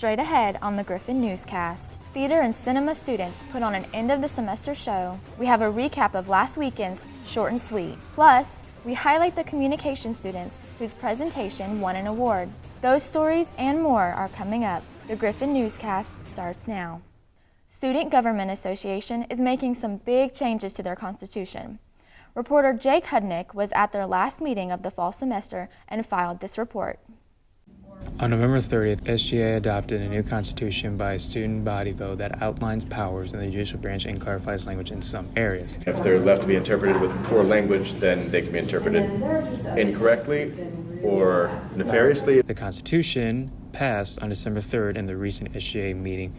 Straight ahead on the Griffon Newscast, theater and cinema students put on an end-of-the-semester show. We have a recap of last weekend's Short and Sweet. Plus, we highlight the communication students whose presentation won an award. Those stories and more are coming up. The Griffon Newscast starts now. Student Government Association is making some big changes to their constitution. Reporter Jake Hudnick was at their last meeting of the fall semester and filed this report. On November 30th, SGA adopted a new constitution by a student body vote that outlines powers in the judicial branch and clarifies language in some areas. If they're left to be interpreted with poor language, then they can be interpreted incorrectly or nefariously. The Constitution passed on December 3rd in the recent SGA meeting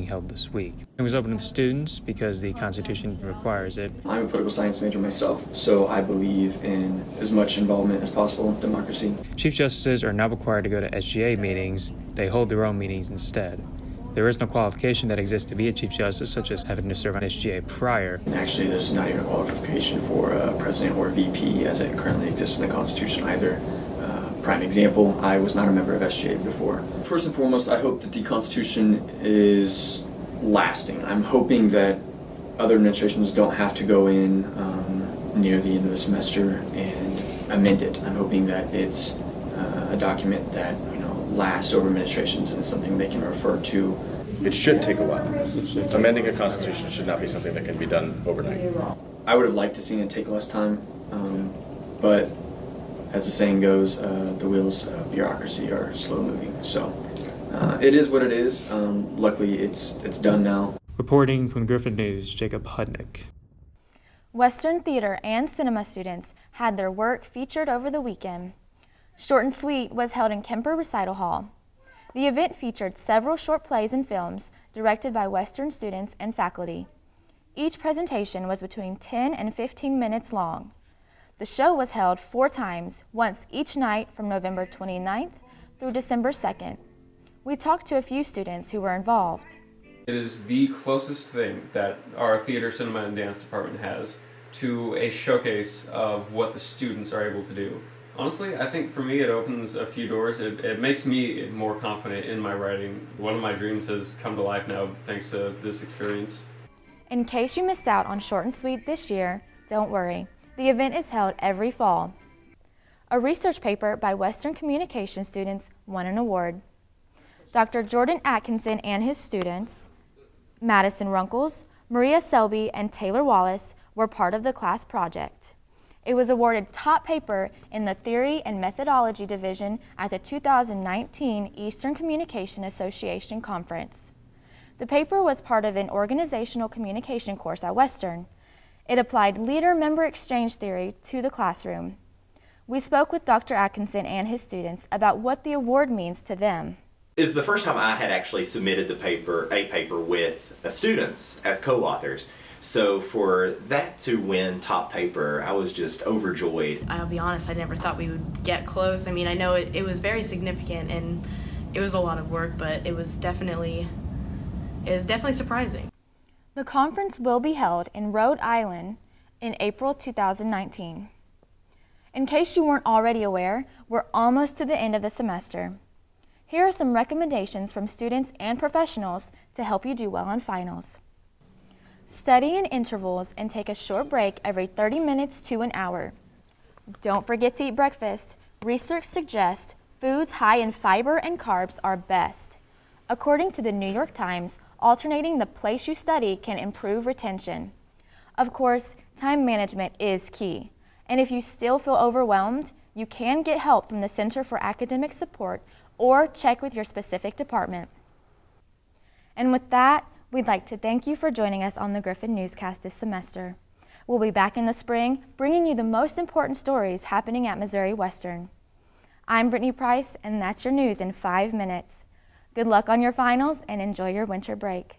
held this week. It was open to students because the Constitution requires it. I'm a political science major myself, so I believe in as much involvement as possible in democracy. Chief Justices are not required to go to SGA meetings. They hold their own meetings instead. There is no qualification that exists to be a Chief Justice, such as having to serve on SGA prior. Actually, there's not even a qualification for a president or VP as it currently exists in the Constitution either. Prime example, I was not a member of SGA before. First and foremost, I hope that the Constitution is lasting. I'm hoping that other administrations don't have to go in near the end of the semester and amend it. I'm hoping that it's a document that lasts over administrations and is something they can refer to. It should take a while. Amending a constitution should not be something that can be done overnight. I would have liked to see it take less time, but as the saying goes, the wheels of bureaucracy are slow moving. So it is what it is. Luckily, it's done now. Reporting from Griffon News, Jacob Hudnick. Western theater and cinema students had their work featured over the weekend. Short and Sweet was held in Kemper Recital Hall. The event featured several short plays and films directed by Western students and faculty. Each presentation was between 10 and 15 minutes long. The show was held 4 times, once each night from November 29th through December 2nd. We talked to a few students who were involved. It is the closest thing that our theater, cinema, and dance department has to a showcase of what the students are able to do. Honestly, I think for me it opens a few doors. It makes me more confident in my writing. One of my dreams has come to life now thanks to this experience. In case you missed out on Short and Sweet this year, don't worry. The event is held every fall. A research paper by Western communication students won an award. Dr. Jordan Atkinson and his students, Madison Runkles, Maria Selby, and Taylor Wallace, were part of the class project. It was awarded top paper in the Theory and Methodology Division at the 2019 Eastern Communication Association Conference. The paper was part of an organizational communication course at Western. It applied leader-member exchange theory to the classroom. We spoke with Dr. Atkinson and his students about what the award means to them. It was the first time I had actually submitted a paper with students as co-authors. So for that to win top paper, I was just overjoyed. I'll be honest, I never thought we would get close. I mean, I know it was very significant and it was a lot of work, but it was definitely surprising. The conference will be held in Rhode Island in April 2019. In case you weren't already aware, we're almost to the end of the semester. Here are some recommendations from students and professionals to help you do well on finals. Study in intervals and take a short break every 30 minutes to an hour. Don't forget to eat breakfast. Research suggests foods high in fiber and carbs are best. According to the New York Times, alternating the place you study can improve retention. Of course, time management is key. And if you still feel overwhelmed, you can get help from the Center for Academic Support or check with your specific department. And with that, we'd like to thank you for joining us on the Griffon Newscast this semester. We'll be back in the spring, bringing you the most important stories happening at Missouri Western. I'm Brittany Price, and that's your news in 5 minutes. Good luck on your finals and enjoy your winter break.